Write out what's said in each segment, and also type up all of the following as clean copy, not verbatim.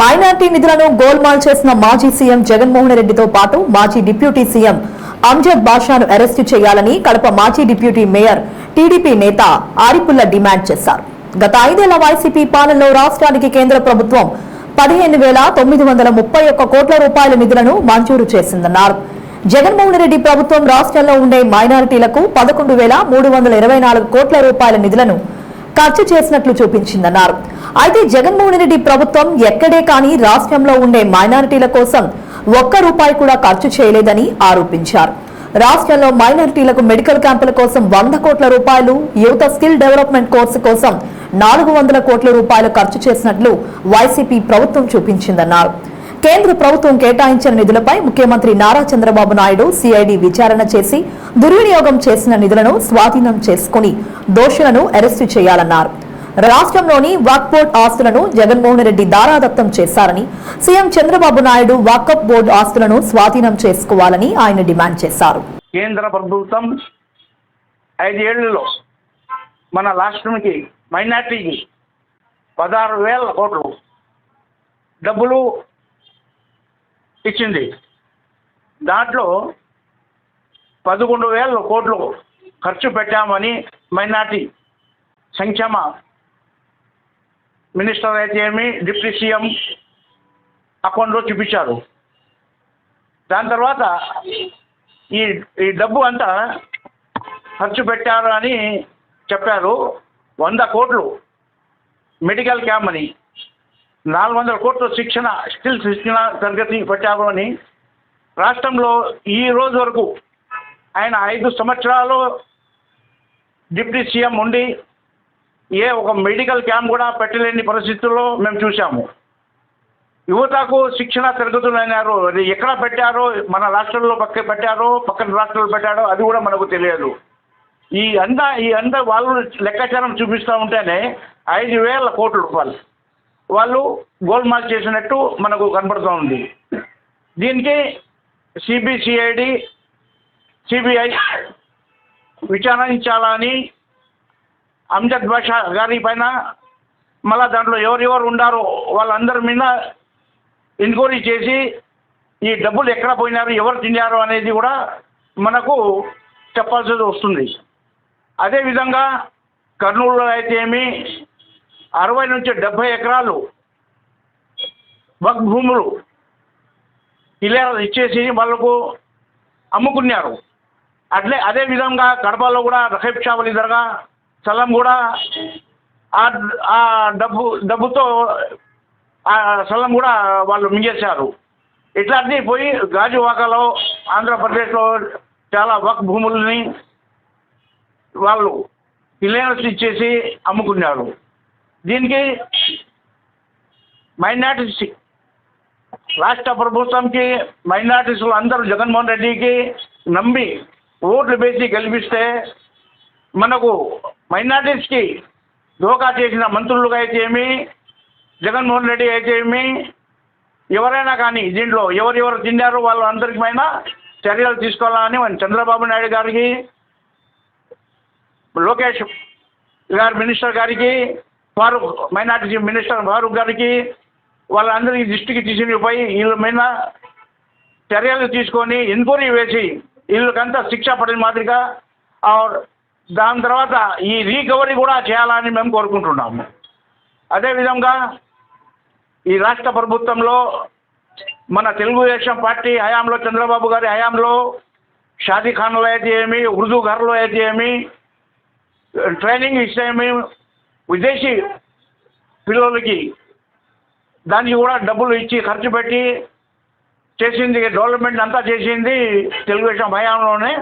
Minority నిధులను గోల్మాల్ చేసిన మాజీ సీఎం జగన్మోహన్ రెడ్డితో పాటు మాజీ డిప్యూటీ సీఎం అంజద్ బాషాను అరెస్టు చేయాలని కడప మాజీ డిప్యూటీ మేయర్ టీడీపీ నేత ఆరిపుల్ల డిమాండ్ చేశారు. గత 5 ఏళ్ల వైసీపీ పాలనలో రాష్ట్రానికి కేంద్ర ప్రభుత్వం 15,931 కోట్ల రూపాయల నిధులను మంజూరు చేసిందన్నారు. జగన్మోహన్ రెడ్డి ప్రభుత్వం రాష్ట్రంలో ఉండే మైనారిటీలకు 11,324 కోట్ల రూపాయల నిధులను ఖర్చు చేసినట్లు చూపించిందన్నారు. అయితే జగన్మోహన్ రెడ్డి ప్రభుత్వం ఎక్కడే కానీ రాష్ట్రంలో ఉండే మైనారిటీల కోసం ఒక్క రూపాయి కూడా ఖర్చు చేయలేదని ఆరోపించారు. రాష్ట్రంలో మైనారిటీలకు మెడికల్ క్యాంపుల కోసం 100 కోట్ల రూపాయలు, యువత స్కిల్ డెవలప్మెంట్ కోర్సు కోసం 400 కోట్ల రూపాయలు ఖర్చు చేసినట్లు వైసీపీ ప్రభుత్వం చూపించిందన్నారు. కేంద్ర ప్రభుత్వం కేటాయించిన నిధులపై ముఖ్యమంత్రి నారా చంద్రబాబు నాయుడు సిఐడి విచారణ చేసి దుర్వినియోగం చేసిన నిధులను స్వాధీనం చేసుకుని దోషులను అరెస్టు చేయాలన్నారు. రాష్ట్రంలోని వక్ఫ్ బోర్డు ఆస్తులను జగన్మోహన్ రెడ్డి దారాదత్తం చేశారని, సీఎం చంద్రబాబు నాయుడు వక్ఫ్ బోర్డు ఆస్తులను స్వాధీనం చేసుకోవాలని ఆయన డిమాండ్ చేశారు. కేంద్ర ప్రభుత్వం 5 ఏళ్లలో మన రాష్ట్రానికి మైనార్టీకి 16,000 కోట్లు డబ్బులు ఇచ్చింది. దాంట్లో 11,000 కోట్లు ఖర్చు పెట్టామని మైనార్టీ సంక్షేమ మినిస్టర్ అయితే ఏమి, డిప్యూటీ సీఎం అకౌంట్లో చూపించారు. దాని తర్వాత ఈ డబ్బు అంతా ఖర్చు పెట్టారు అని చెప్పారు. 100 కోట్లు మెడికల్ క్యాంప్ అని, 400 కోట్లు స్కిల్ శిక్షణ తరగతి పెట్టారు అని. రాష్ట్రంలో ఈ రోజు వరకు ఆయన 5 సంవత్సరాలు డిప్యూటీ సీఎం ఉండి ఒక మెడికల్ క్యాంప్ కూడా పెట్టలేని పరిస్థితుల్లో మేము చూసాము. యువతకు శిక్షణ తరగతులు అయినారు, అది ఎక్కడ పెట్టారో, మన రాష్ట్రంలో పక్కన రాష్ట్రాల్లో పెట్టారో అది కూడా మనకు తెలియదు. ఈ అంతా వాళ్ళు లెక్కాచారం చూపిస్తూ ఉంటేనే 5,000 కోట్ల రూపాయలు వాళ్ళు గోల్మాల్ చేసినట్టు మనకు కనబడుతూ ఉంది. దీనికి సిబిఐ విచారించాలని అంజద్ బాషా గారి పైన, మళ్ళా దాంట్లో ఎవరెవరు ఉండారో వాళ్ళందరి మీద ఎంక్వైరీ చేసి ఈ డబ్బులు ఎక్కడ పోయినారు, ఎవరు తిన్నారు అనేది కూడా మనకు చెప్పాల్సి వస్తుంది. అదేవిధంగా కర్నూలులో అయితే ఏమి 60 నుంచి 70 ఎకరాలు వక్ఫ్ భూములు ఇలా ఇచ్చేసి వాళ్ళకు అమ్ముకున్నారు. అదేవిధంగా కడపలో కూడా రహీబ్ షా వలి దర్గా స్థలం కూడా ఆ డబ్బుతో ఆ స్థలం కూడా వాళ్ళు మింగేశారు. ఇట్లాంటివి పోయి గాజువాకలో ఆంధ్రప్రదేశ్లో చాలా వక్ఫ్ భూములని వాళ్ళు క్లియరెన్స్ ఇచ్చేసి అమ్ముకున్నారు. దీనికి మైనార్టీస్ రాష్ట్ర ప్రభుత్వంకి మైనార్టీస్లు అందరూ జగన్మోహన్ రెడ్డికి నమ్మి ఓట్లు వేసి గెలిపిస్తే మనకు మైనార్టీస్కి దోకా చేసిన మంత్రులుగా అయితే ఏమి, జగన్మోహన్ రెడ్డి అయితే ఏమి, ఎవరైనా కానీ దీంట్లో ఎవరెవరు తిన్నారో వాళ్ళు అందరికి పైన చర్యలు తీసుకోవాలని చంద్రబాబు నాయుడు గారికి, లోకేష్ గారి మినిస్టర్ గారికి, మైనార్టీ మినిస్టర్ ఫారూక్ గారికి వాళ్ళందరికీ దృష్టికి తీసుకుపోయి వీళ్ళ మీద చర్యలు తీసుకొని ఎంక్వైరీ వేసి వీళ్ళకంతా శిక్ష పడిన మాదిరిగా దాని తర్వాత ఈ రీకవరీ కూడా చేయాలని మేము కోరుకుంటున్నాము. అదేవిధంగా ఈ రాష్ట్ర ప్రభుత్వంలో మన తెలుగుదేశం పార్టీ హయాంలో, చంద్రబాబు గారి హయాంలో షాదీఖాన్లో అయితే ఏమి, ఉర్దూ ఘర్లో అయితే ఏమి, ట్రైనింగ్ ఇస్తే ఏమి, విదేశీ పిల్లలకి దానికి కూడా డబ్బులు ఇచ్చి ఖర్చు పెట్టి చేసింది, డెవలప్మెంట్ అంతా చేసింది తెలుగుదేశం హయాంలోనే.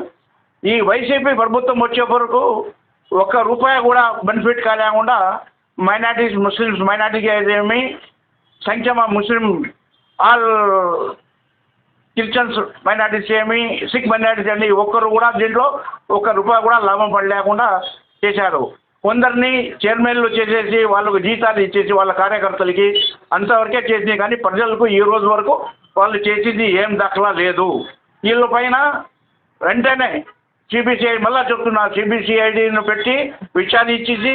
ఈ వైసీపీ ప్రభుత్వం వచ్చే వరకు 1 రూపాయి కూడా బెనిఫిట్ కాలేకుండా మైనార్టీస్, ముస్లిమ్స్ మైనార్టీకి అయితే ఏమి, సంక్షేమ ముస్లిం ఆల్ క్రిస్టియన్స్ మైనార్టీస్ ఏమి, సిక్ మైనార్టీస్ అని ఒక్కరు కూడా దీంట్లో 1 రూపాయి కూడా లాభం పడలేకుండా చేశారు. కొందరిని చైర్మన్లు చేసేసి వాళ్ళకు జీతాలు ఇచ్చేసి వాళ్ళ కార్యకర్తలకి అంతవరకే చేసింది. కానీ ప్రజలకు ఈ రోజు వరకు వాళ్ళు చేసింది ఏం దాఖలా లేదు. వీళ్ళ పైన వెంటనే సిబిసిఐ, మళ్ళా చెప్తున్నా, సిబిసిఐడిని పెట్టి విచారించేసి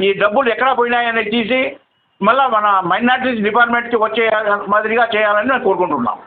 ఈ డబ్బులు ఎక్కడ పోయినాయని తీసి మళ్ళీ మన మైనార్టీస్ డిపార్ట్మెంట్కి వచ్చే మాదిరిగా చేయాలని మేము కోరుకుంటున్నాం.